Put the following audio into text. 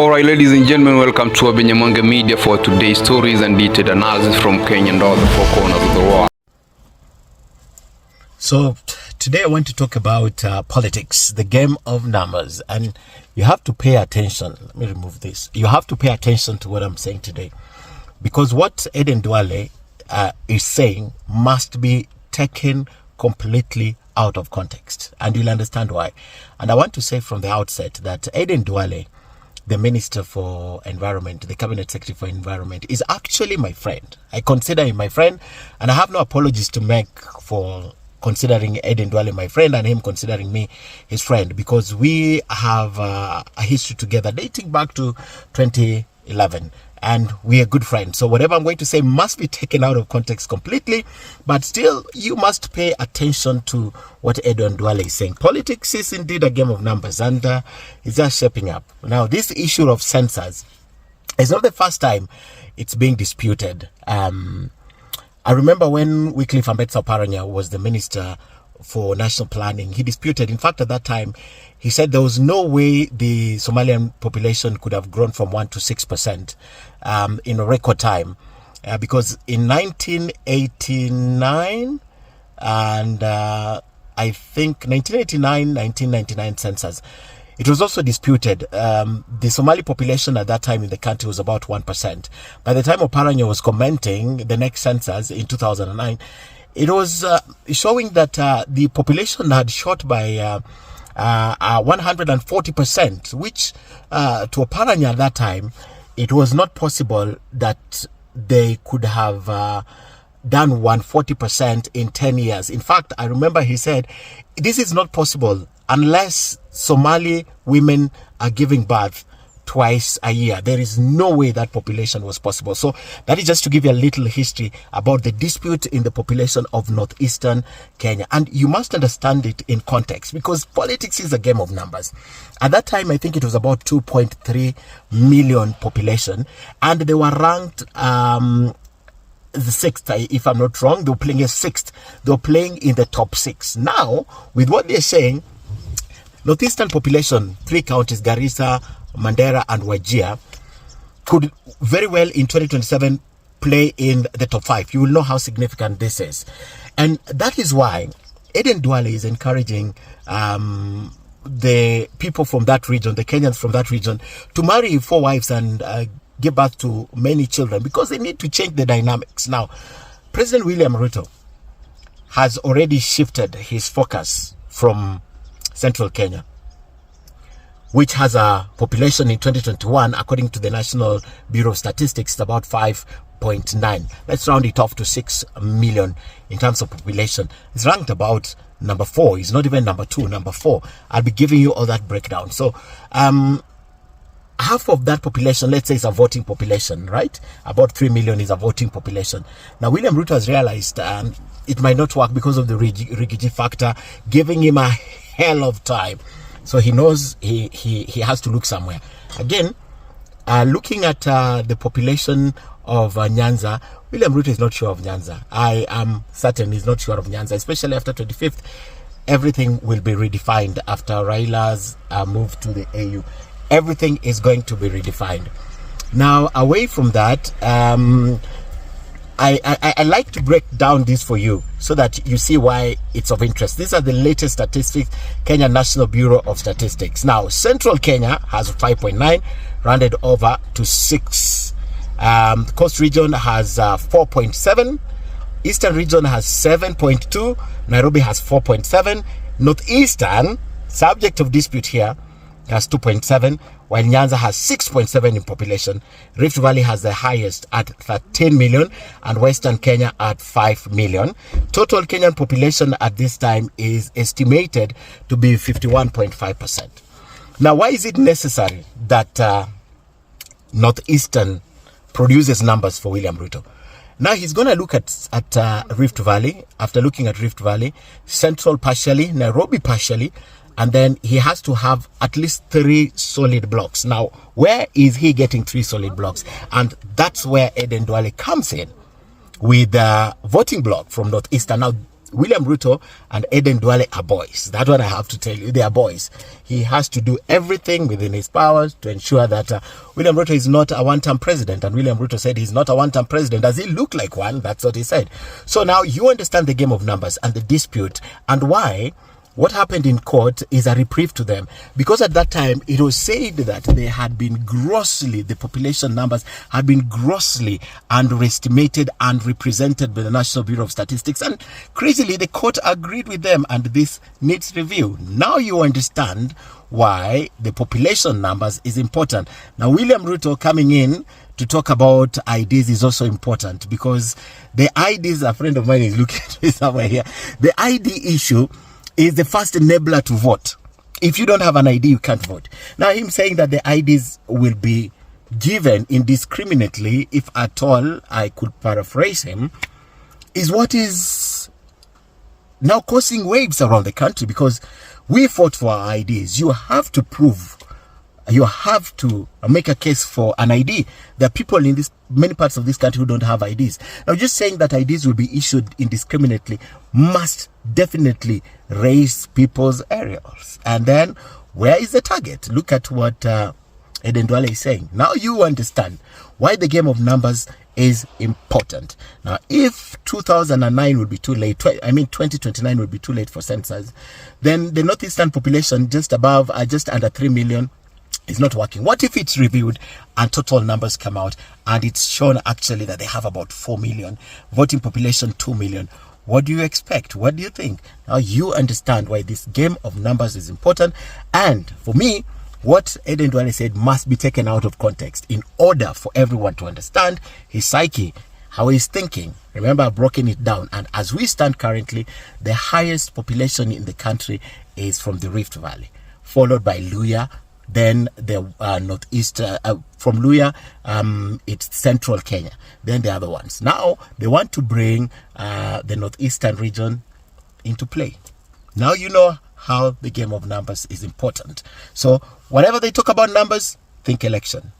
Alright, ladies and gentlemen, welcome to MIJUNGU Media for today's stories and detailed analysis from Kenya and all the four corners of the world. So today I want to talk about politics, the game of numbers, and you have to pay attention. Let me remove this. You have to pay attention to what I'm saying today, because what Aden Duale is saying must be taken completely out of context, and you'll understand why. And I want to say from the outset that Aden Duale, the Minister for Environment, the Cabinet Secretary for Environment, is actually my friend. I consider him my friend, and I have no apologies to make for considering Aden Duale my friend and him considering me his friend, because we have a history together dating back to 2011, and we are good friends. So whatever I'm going to say must be taken out of context completely, but still you must pay attention to what Aden Duale is saying. Politics is indeed a game of numbers, and it's just shaping up. Now, this issue of censors is not the first time it's being disputed. I remember when Wycliffe Ambetsa was the Minister for National Planning, he disputed. In fact, at that time, he said there was no way the Somalian population could have grown from 1% to 6% in a record time. Because in 1989 and I think 1999 census, it was also disputed. The Somali population at that time in the country was about 1%. By the time Oparanya was commenting the next census in 2009, it was showing that the population had shot by 140%, which to Oparanya at that time, it was not possible that they could have done 140% in 10 years. In fact, I remember he said, this is not possible unless Somali women are giving birth twice a year. There is no way that population was possible. So that is just to give you a little history about the dispute in the population of northeastern Kenya. And you must understand it in context, because politics is a game of numbers. At that time, I think it was about 2.3 million population, and they were ranked the sixth, if I'm not wrong. They were playing a sixth. They were playing in the top 6. Now, with what they're saying, northeastern population, 3 counties, Garissa, Mandera and Wajir, could very well in 2027 play in the top 5. You will know how significant this is. And that is why Aden Duale is encouraging the people from that region, the Kenyans from that region, to marry 4 wives and give birth to many children, because they need to change the dynamics. Now, President William Ruto has already shifted his focus from central Kenya, which has a population in 2021, according to the National Bureau of Statistics, about 5.9. Let's round it off to 6 million in terms of population. It's ranked about number 4. It's not even number 2, number 4. I'll be giving you all that breakdown. So, half of that population, let's say, is a voting population, right? About 3 million is a voting population. Now, William Ruto has realized it might not work because of the Rigiji factor, giving him a hell of time. So he knows he has to look somewhere. Again, looking at the population of Nyanza, William Ruto is not sure of Nyanza. I am certain he's not sure of Nyanza, especially after 25th. Everything will be redefined after Raila's move to the AU. Everything is going to be redefined. Now, away from that, I like to break down this for you so that you see why it's of interest. These are the latest statistics, Kenya National Bureau of Statistics. Now, Central Kenya has 5.9, rounded over to 6. Coast region has 4.7. Eastern region has 7.2. Nairobi has 4.7. Northeastern, subject of dispute here, has 2.7, while Nyanza has 6.7 in population. Rift Valley has the highest at 13 million, and Western Kenya at 5 million. Total Kenyan population at this time is estimated to be 51.5%. Now, why is it necessary that Northeastern produces numbers for William Ruto? Now, he's going to look at Rift Valley. After looking at Rift Valley, Central partially, Nairobi partially, and then he has to have at least 3 solid blocks. Now, where is he getting 3 solid blocks? And that's where Aden Duale comes in with the voting block from Northeastern. Now, William Ruto and Eden Duale are boys. That one I have to tell you, they are boys. He has to do everything within his powers to ensure that William Ruto is not a one-term president. And William Ruto said he's not a one-term president. Does he look like one? That's what he said. So now you understand the game of numbers and the dispute and why what happened in court is a reprieve to them, because at that time it was said that they had been grossly, the population numbers had been grossly underestimated and represented by the National Bureau of Statistics, and crazily the court agreed with them, and this needs review. Now you understand why the population numbers is important. Now William Ruto coming in to talk about IDs is also important, because the IDs, a friend of mine is looking at me somewhere here, the ID issue is the first enabler to vote. If you don't have an ID, you can't vote. Now, him saying that the IDs will be given indiscriminately, if at all, I could paraphrase him, is what is now causing waves around the country, because we fought for our IDs. You have to prove, you have to make a case for an ID. There are people in many parts of this country who don't have IDs. Now, just saying that IDs will be issued indiscriminately must definitely raise people's aerials. And then, where is the target? Look at what Eden Duale is saying. Now you understand why the game of numbers is important. Now, if 2009 will be too late, 2029 will be too late for census, then the northeastern population just under 3 million is not working. What if it's reviewed and total numbers come out and it's shown actually that they have about 4 million, voting population 2 million? What do you expect? What do you think? Now you understand why this game of numbers is important. And for me, what Eden Duale said must be taken out of context in order for everyone to understand his psyche, how he's thinking. Remember, I've broken it down. And as we stand currently, the highest population in the country is from the Rift Valley, followed by Luya, then the northeast, from Luya, it's central Kenya, then the other ones. Now, they want to bring the northeastern region into play. Now you know how the game of numbers is important. So, whenever they talk about numbers, think election.